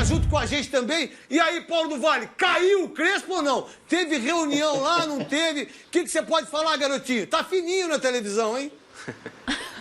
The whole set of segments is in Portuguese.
junto com a gente também. E aí, Paulo do Vale, caiu o Crespo ou não? Teve reunião lá, não teve? O que você pode falar, garotinho? Tá fininho na televisão, hein?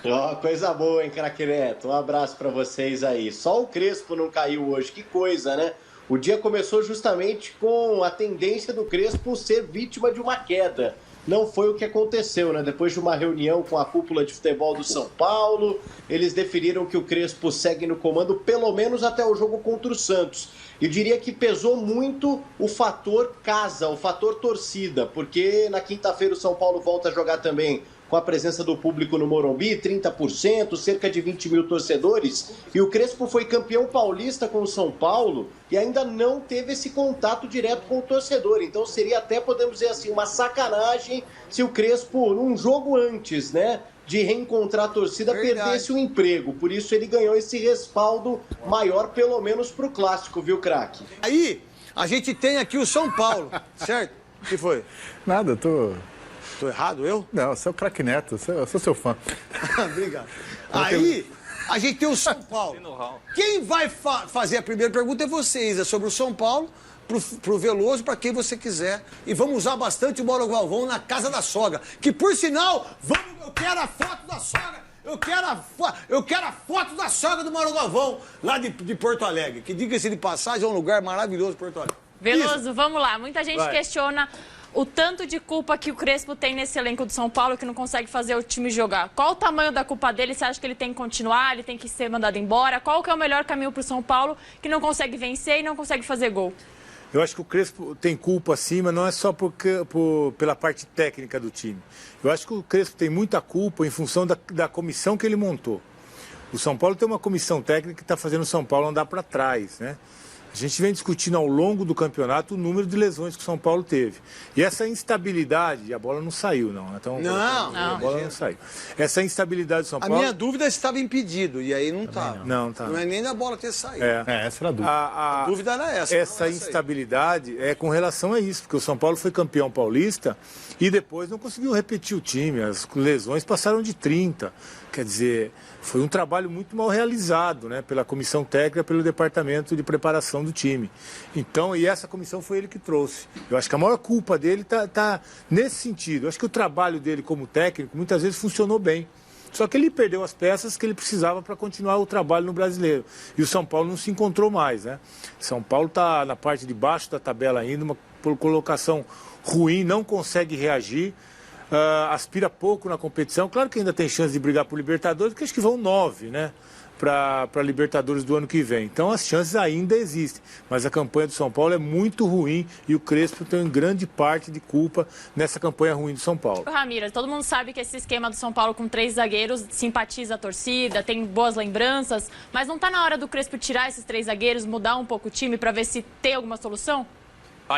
Ó, coisa boa, hein, craque Neto? Um abraço pra vocês aí. Só o Crespo não caiu hoje, que coisa, né? O dia começou justamente com a tendência do Crespo ser vítima de uma queda. Não foi o que aconteceu, né? Depois de uma reunião com a cúpula de futebol do São Paulo, eles definiram que o Crespo segue no comando pelo menos até o jogo contra o Santos. Eu diria que pesou muito o fator casa, o fator torcida, porque na quinta-feira o São Paulo volta a jogar também com a presença do público no Morumbi, 30%, cerca de 20 mil torcedores, e o Crespo foi campeão paulista com o São Paulo e ainda não teve esse contato direto com o torcedor. Então seria até, podemos dizer assim, uma sacanagem se o Crespo, num jogo antes, né, de reencontrar a torcida, perdesse o emprego. Por isso ele ganhou esse respaldo maior, pelo menos para o clássico, viu, craque? Aí, a gente tem aqui o São Paulo, certo? O que foi? Nada, Tô errado, eu? Não, você é o craque Neto, eu sou seu fã. Obrigado. Aí, a gente tem o São Paulo. Quem vai fazer a primeira pergunta é vocês, é sobre o São Paulo, pro Veloso, para quem você quiser. E vamos usar bastante o Mauro Galvão na casa da sogra. Que, por sinal, eu quero a foto da sogra. Eu quero a foto da sogra do Mauro Galvão, lá de Porto Alegre. Que, diga-se de passagem, é um lugar maravilhoso, Porto Alegre. Veloso, Isso. Vamos lá. Muita gente questiona o tanto de culpa que o Crespo tem nesse elenco do São Paulo que não consegue fazer o time jogar. Qual o tamanho da culpa dele? Você acha que ele tem que continuar, ele tem que ser mandado embora? Qual que é o melhor caminho para o São Paulo que não consegue vencer e não consegue fazer gol? Eu acho que o Crespo tem culpa sim, mas não é só pela parte técnica do time. Eu acho que o Crespo tem muita culpa em função da comissão que ele montou. O São Paulo tem uma comissão técnica que está fazendo o São Paulo andar para trás, né? A gente vem discutindo ao longo do campeonato o número de lesões que o São Paulo teve. E essa instabilidade, a bola não saiu, não. Então, a bola não saiu. Essa instabilidade do São Paulo... A minha dúvida é se estava impedido, e aí não estava. Não está. Não é nem da bola ter saído. Essa era a dúvida. A dúvida era essa. Essa instabilidade é com relação a isso, porque o São Paulo foi campeão paulista e depois não conseguiu repetir o time. As lesões passaram de 30. Quer dizer, foi um trabalho muito mal realizado, né, pela comissão técnica, pelo departamento de preparação do time. Então, e essa comissão foi ele que trouxe. Eu acho que a maior culpa dele tá nesse sentido. Eu acho que o trabalho dele como técnico muitas vezes funcionou bem. Só que ele perdeu as peças que ele precisava para continuar o trabalho no Brasileiro. E o São Paulo não se encontrou mais, né? São Paulo está na parte de baixo da tabela ainda, uma colocação ruim, não consegue reagir. Aspira pouco na competição. Claro que ainda tem chance de brigar por Libertadores, porque acho que vão 9, né, para Libertadores do ano que vem. Então as chances ainda existem. Mas a campanha do São Paulo é muito ruim e o Crespo tem grande parte de culpa nessa campanha ruim do São Paulo. Ramiro, todo mundo sabe que esse esquema do São Paulo com 3 zagueiros simpatiza a torcida, tem boas lembranças, mas não está na hora do Crespo tirar esses 3 zagueiros, mudar um pouco o time para ver se tem alguma solução?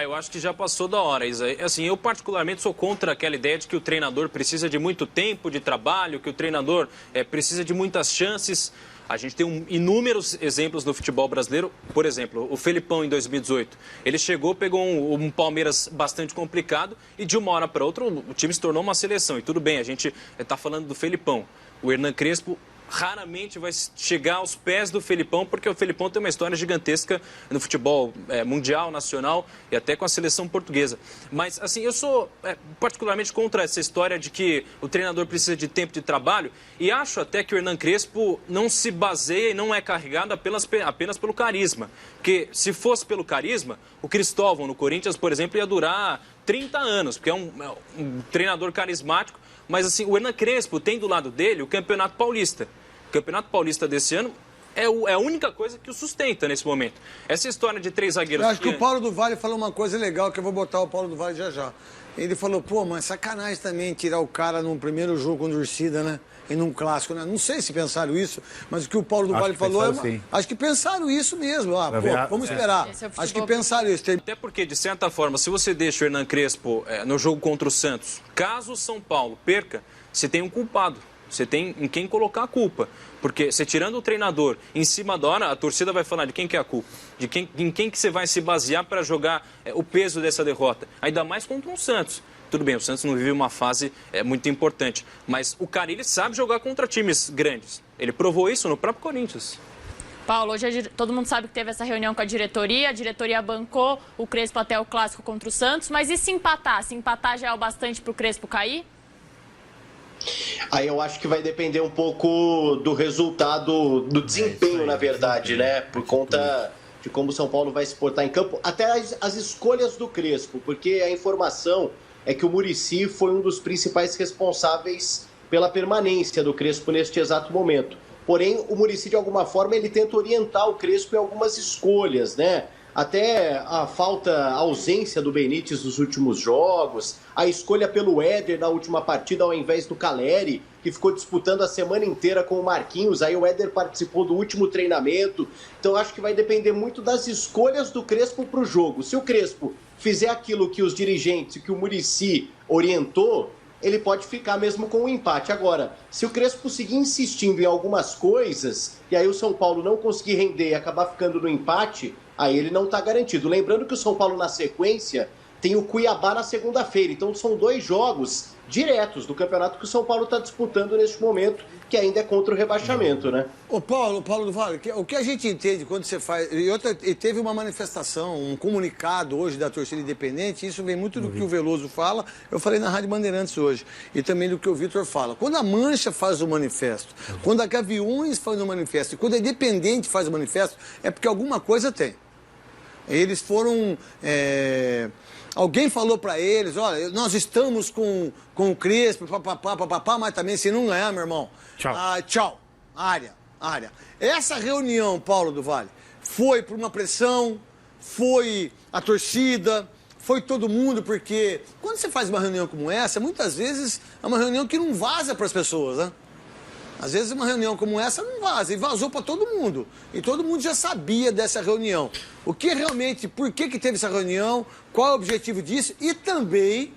Eu acho que já passou da hora, Isa. Assim, eu particularmente sou contra aquela ideia de que o treinador precisa de muito tempo de trabalho, que o treinador precisa de muitas chances. A gente tem inúmeros exemplos no futebol brasileiro. Por exemplo, o Felipão em 2018. Ele chegou, pegou um Palmeiras bastante complicado e de uma hora para outra o time se tornou uma seleção. E tudo bem, a gente está falando do Felipão. O Hernan Crespo raramente vai chegar aos pés do Felipão, porque o Felipão tem uma história gigantesca no futebol mundial, nacional e até com a seleção portuguesa. Mas, assim, eu sou particularmente contra essa história de que o treinador precisa de tempo de trabalho e acho até que o Hernan Crespo não se baseia e não é carregado apenas pelo carisma. Porque se fosse pelo carisma, o Cristóvão no Corinthians, por exemplo, ia durar 30 anos, porque é um treinador carismático. Mas assim, o Hernan Crespo tem do lado dele o Campeonato Paulista. O Campeonato Paulista desse ano é a única coisa que o sustenta nesse momento. Essa história de 3 zagueiros... Eu acho que o Paulo do Vale falou uma coisa legal, que eu vou botar o Paulo do Vale já. Ele falou, mas sacanagem também tirar o cara no primeiro jogo com torcida, né? E num clássico, né? Não sei se pensaram isso, mas o que o Paulo do Vale falou acho que pensaram isso mesmo. Vamos esperar. Acho que pensaram isso. Até porque, de certa forma, se você deixa o Hernan Crespo no jogo contra o Santos, caso o São Paulo perca, você tem um culpado. Você tem em quem colocar a culpa. Porque você tirando o treinador em cima da hora, a torcida vai falar de quem que é a culpa. Em quem que você vai se basear para jogar o peso dessa derrota. Ainda mais contra um Santos. Tudo bem, o Santos não vive uma fase muito importante, mas o Carille sabe jogar contra times grandes. Ele provou isso no próprio Corinthians. Paulo, hoje todo mundo sabe que teve essa reunião com a diretoria bancou o Crespo até o clássico contra o Santos, mas e se empatar? Se empatar já é o bastante para o Crespo cair? Aí eu acho que vai depender um pouco do resultado, do desempenho, na verdade, né? Por conta de como o São Paulo vai se portar em campo, até as escolhas do Crespo, porque a informação é que o Muricy foi um dos principais responsáveis pela permanência do Crespo neste exato momento. Porém, o Muricy, de alguma forma, ele tenta orientar o Crespo em algumas escolhas, né? Até a ausência do Benítez nos últimos jogos, a escolha pelo Éder na última partida ao invés do Caleri, que ficou disputando a semana inteira com o Marquinhos, aí o Éder participou do último treinamento. Então acho que vai depender muito das escolhas do Crespo para o jogo. Se o Crespo fizer aquilo que os dirigentes, que o Muricy orientou, ele pode ficar mesmo com o empate. Agora, se o Crespo seguir insistindo em algumas coisas, e aí o São Paulo não conseguir render e acabar ficando no empate, aí ele não está garantido. Lembrando que o São Paulo, na sequência, tem o Cuiabá na segunda-feira. Então são 2 jogos diretos do campeonato que o São Paulo está disputando neste momento, que ainda é contra o rebaixamento, né? Ô Paulo do Vale, o que a gente entende quando você faz... E teve uma manifestação, um comunicado hoje da torcida independente, isso vem muito do que o Veloso fala, eu falei na Rádio Bandeirantes hoje, e também do que o Vitor fala. Quando a Mancha faz o manifesto, quando a Gaviões faz o manifesto, e quando a Independente faz o manifesto, é porque alguma coisa tem. Eles foram... Alguém falou para eles, olha, nós estamos com o Crespo, papapá, mas também se não ganhar, meu irmão, tchau, área. Essa reunião, Paulo do Vale, foi por uma pressão, foi a torcida, foi todo mundo, porque quando você faz uma reunião como essa, muitas vezes é uma reunião que não vaza para as pessoas, né? Às vezes uma reunião como essa não vaza, e vazou para todo mundo. E todo mundo já sabia dessa reunião. O que realmente, por que teve essa reunião, qual é o objetivo disso e também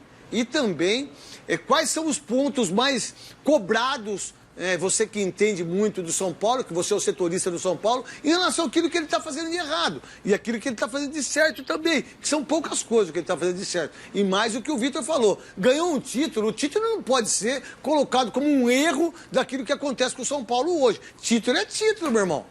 quais são os pontos mais cobrados, você que entende muito do São Paulo, que você é o setorista do São Paulo, em relação àquilo que ele está fazendo de errado e aquilo que ele está fazendo de certo também, que são poucas coisas que ele está fazendo de certo. E mais o que o Vitor falou, ganhou um título, o título não pode ser colocado como um erro daquilo que acontece com o São Paulo hoje. Título é título, meu irmão.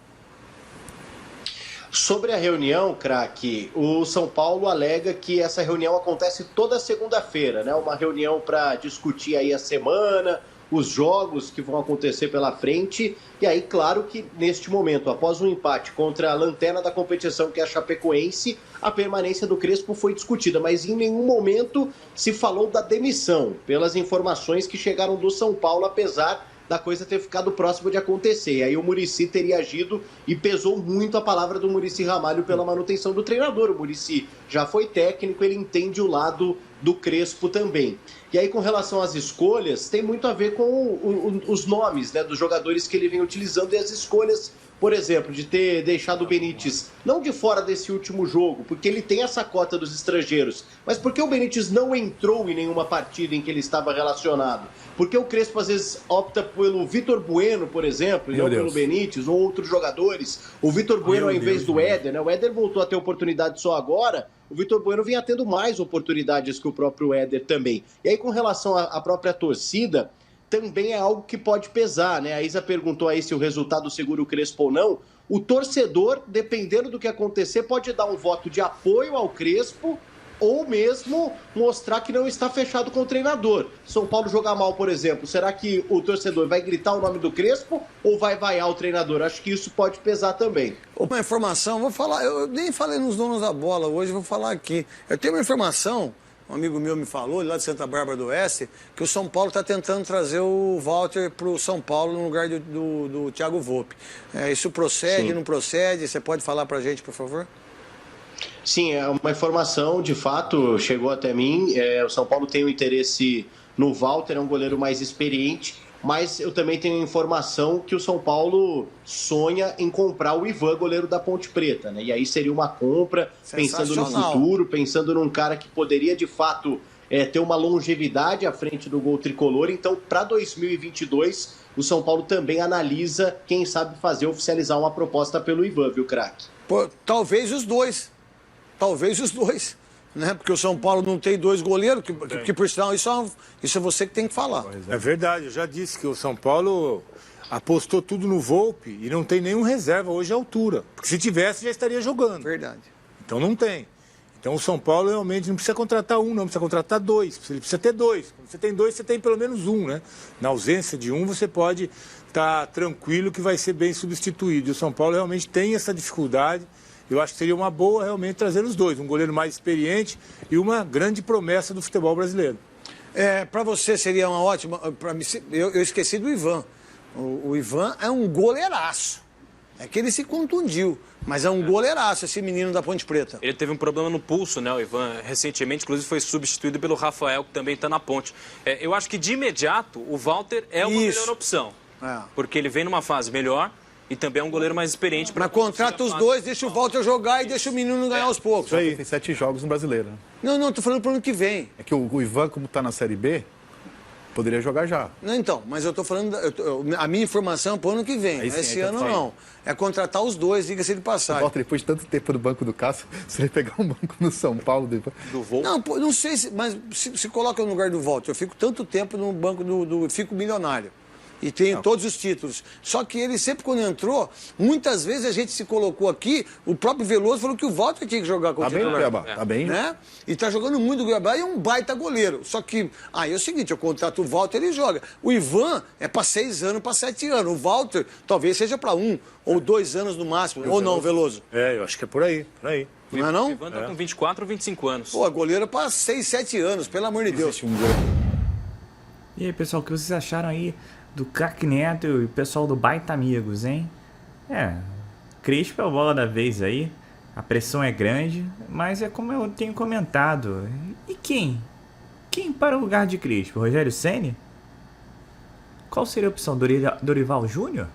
Sobre a reunião, craque, o São Paulo alega que essa reunião acontece toda segunda-feira, né? Uma reunião para discutir aí a semana, os jogos que vão acontecer pela frente. E aí, claro que neste momento, após um empate contra a lanterna da competição, que é a Chapecoense, a permanência do Crespo foi discutida, mas em nenhum momento se falou da demissão, pelas informações que chegaram do São Paulo, apesar da coisa ter ficado próxima de acontecer. E aí o Muricy teria agido e pesou muito a palavra do Muricy Ramalho pela manutenção do treinador. O Muricy já foi técnico, ele entende o lado do Crespo também. E aí, com relação às escolhas, tem muito a ver com os nomes, né, dos jogadores que ele vem utilizando e as escolhas, por exemplo, de ter deixado o Benítez não de fora desse último jogo, porque ele tem essa cota dos estrangeiros, mas porque o Benítez não entrou em nenhuma partida em que ele estava relacionado. Porque o Crespo, às vezes, opta pelo Vitor Bueno, por exemplo, e não pelo Benítez, ou outros jogadores. O Vitor Bueno ao invés do Éder, né? O Éder voltou a ter oportunidade só agora. O Vitor Bueno vinha tendo mais oportunidades que o próprio Éder também. E aí, com relação à própria torcida, também é algo que pode pesar, né? A Isa perguntou aí se o resultado segura o Crespo ou não. O torcedor, dependendo do que acontecer, pode dar um voto de apoio ao Crespo ou mesmo mostrar que não está fechado com o treinador. São Paulo jogar mal, por exemplo, será que o torcedor vai gritar o nome do Crespo ou vai vaiar o treinador? Acho que isso pode pesar também. Uma informação, vou falar, eu nem falei nos donos da bola hoje, vou falar aqui. Eu tenho uma informação, um amigo meu me falou, lá de Santa Bárbara do Oeste, que o São Paulo está tentando trazer o Walter para o São Paulo no lugar do Thiago Volpi. Isso procede, não procede? Você pode falar para a gente, por favor? Sim, é uma informação, de fato, chegou até mim. O São Paulo tem um interesse no Walter, é um goleiro mais experiente, mas eu também tenho informação que o São Paulo sonha em comprar o Ivan, goleiro da Ponte Preta, né? E aí seria uma compra, pensando no futuro, pensando num cara que poderia, de fato, ter uma longevidade à frente do gol tricolor. Então, para 2022, o São Paulo também analisa, quem sabe, oficializar uma proposta pelo Ivan, viu, craque? Talvez os dois. né? Porque o São Paulo não tem 2 goleiros, que por sinal, isso é você que tem que falar. É verdade, eu já disse que o São Paulo apostou tudo no Volpi e não tem nenhum reserva hoje à altura. Porque se tivesse, já estaria jogando. Verdade. Então não tem. Então o São Paulo realmente não precisa contratar um, não precisa contratar 2. Ele precisa ter 2. Quando você tem 2, você tem pelo menos um, né? Na ausência de um, você pode estar tranquilo que vai ser bem substituído. E o São Paulo realmente tem essa dificuldade. Eu acho que seria uma boa realmente trazer os 2. Um goleiro mais experiente e uma grande promessa do futebol brasileiro. Para você seria uma ótima... Eu esqueci do Ivan. O Ivan é um goleiraço. É que ele se contundiu, mas é um goleiraço esse menino da Ponte Preta. Ele teve um problema no pulso, né, o Ivan? Recentemente, inclusive, foi substituído pelo Rafael, que também está na Ponte. Eu acho que, de imediato, o Walter é uma melhor opção. Porque ele vem numa fase melhor e também é um goleiro mais experiente. Para contrata os 2, deixa o Walter jogar e deixa o menino ganhar aos poucos. Isso aí. Tem 7 jogos no Brasileiro. Não, tô falando pro ano que vem. É que o Ivan, como tá na Série B, poderia jogar já. Não, então, mas eu tô falando... a minha informação é pro ano que vem. Sim, esse ano não. É contratar os 2, diga-se de passagem. Walter, depois de tanto tempo no banco do Cássio, se ele pegar um banco no São Paulo... Do Volta? Não, não sei, mas se coloca no lugar do Walter. Eu fico tanto tempo no banco fico milionário. E tem todos os títulos. Só que ele sempre, quando entrou, muitas vezes a gente se colocou aqui, o próprio Veloso falou que o Walter tinha que jogar com o titular. Tá bem, Cuiabá? Tá bem. Né? E tá jogando muito o Cuiabá e é um baita goleiro. Só que, aí é o seguinte, eu contrato o Walter e ele joga. O Ivan é para 6 anos, para 7 anos. O Walter talvez seja para 1 ou 2 anos no máximo. Ou não, Veloso? Eu acho que é por aí, por aí. Não é não? O Ivan tá com 24 ou 25 anos. Pô, a goleira é para 6, 7 anos, pelo amor de Deus. E aí, pessoal, o que vocês acharam aí do Craque Neto e o pessoal do Baita Amigos, hein? Crespo é a bola da vez aí, a pressão é grande, mas é como eu tenho comentado. E quem? Quem para o lugar de Crespo? Rogério Ceni? Qual seria a opção? Dorival Júnior?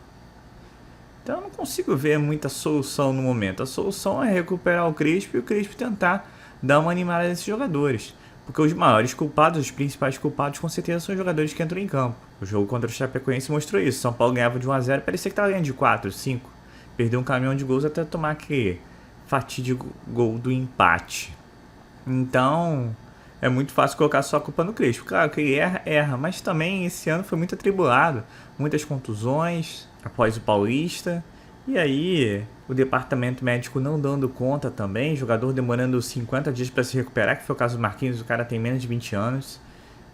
Então eu não consigo ver muita solução no momento. A solução é recuperar o Crespo e o Crespo tentar dar uma animada nesses jogadores. Porque os maiores culpados, os principais culpados, com certeza são os jogadores que entram em campo. O jogo contra o Chapecoense mostrou isso. São Paulo ganhava de 1-0, parecia que estava ganhando de 4, 5. Perdeu um caminhão de gols até tomar aquele fatídico gol do empate. Então, é muito fácil colocar só a culpa no Crespo. Claro que ele erra, mas também esse ano foi muito atribulado. Muitas contusões após o Paulista. E aí, o departamento médico não dando conta também, jogador demorando 50 dias para se recuperar, que foi o caso do Marquinhos, o cara tem menos de 20 anos.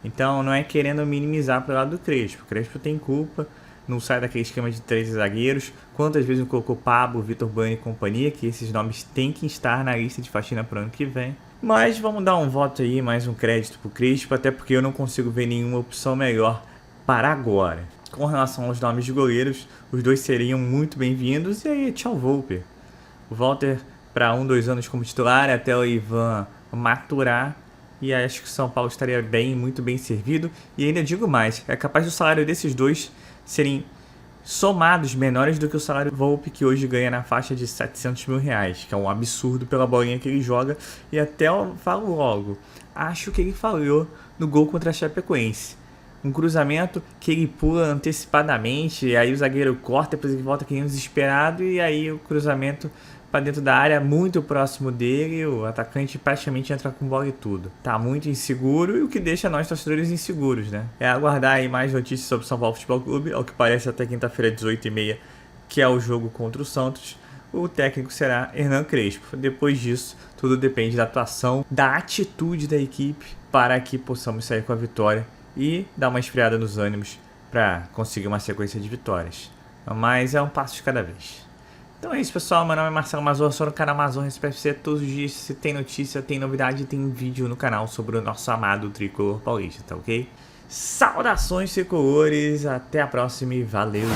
Então, não é querendo minimizar para o lado do Crespo. O Crespo tem culpa, não sai daquele esquema de 3 zagueiros. Quantas vezes não colocou Pablo, Vitor Bueno e companhia, que esses nomes têm que estar na lista de faxina para o ano que vem. Mas vamos dar um voto aí, mais um crédito para o Crespo, até porque eu não consigo ver nenhuma opção melhor para agora. Com relação aos nomes de goleiros, os 2 seriam muito bem-vindos. E aí, tchau, Volpe. O Walter para 1-2 anos como titular, até o Ivan maturar. E acho que o São Paulo estaria muito bem servido. E ainda digo mais, é capaz do salário desses 2 serem somados menores do que o salário do Volpe, que hoje ganha na faixa de R$700 mil, que é um absurdo pela bolinha que ele joga. E até eu falo logo, acho que ele falhou no gol contra a Chapecoense. Um cruzamento que ele pula antecipadamente, e aí o zagueiro corta, depois ele volta aqui desesperado, e aí o cruzamento para dentro da área, muito próximo dele, o atacante praticamente entra com bola e tudo. Tá muito inseguro, e o que deixa nós torcedores inseguros, né? É aguardar aí mais notícias sobre o São Paulo Futebol Clube, ao que parece até quinta-feira, 18h30, que é o jogo contra o Santos. O técnico será Hernan Crespo. Depois disso, tudo depende da atuação, da atitude da equipe, para que possamos sair com a vitória e dar uma esfriada nos ânimos para conseguir uma sequência de vitórias. Mas é um passo de cada vez. Então é isso, pessoal. Meu nome é Marcelo Mazor, sou no canal Mazor SPFC. Todos os dias, se tem notícia, tem novidade, tem vídeo no canal sobre o nosso amado tricolor paulista, tá ok? Saudações tricolores, até a próxima e valeu!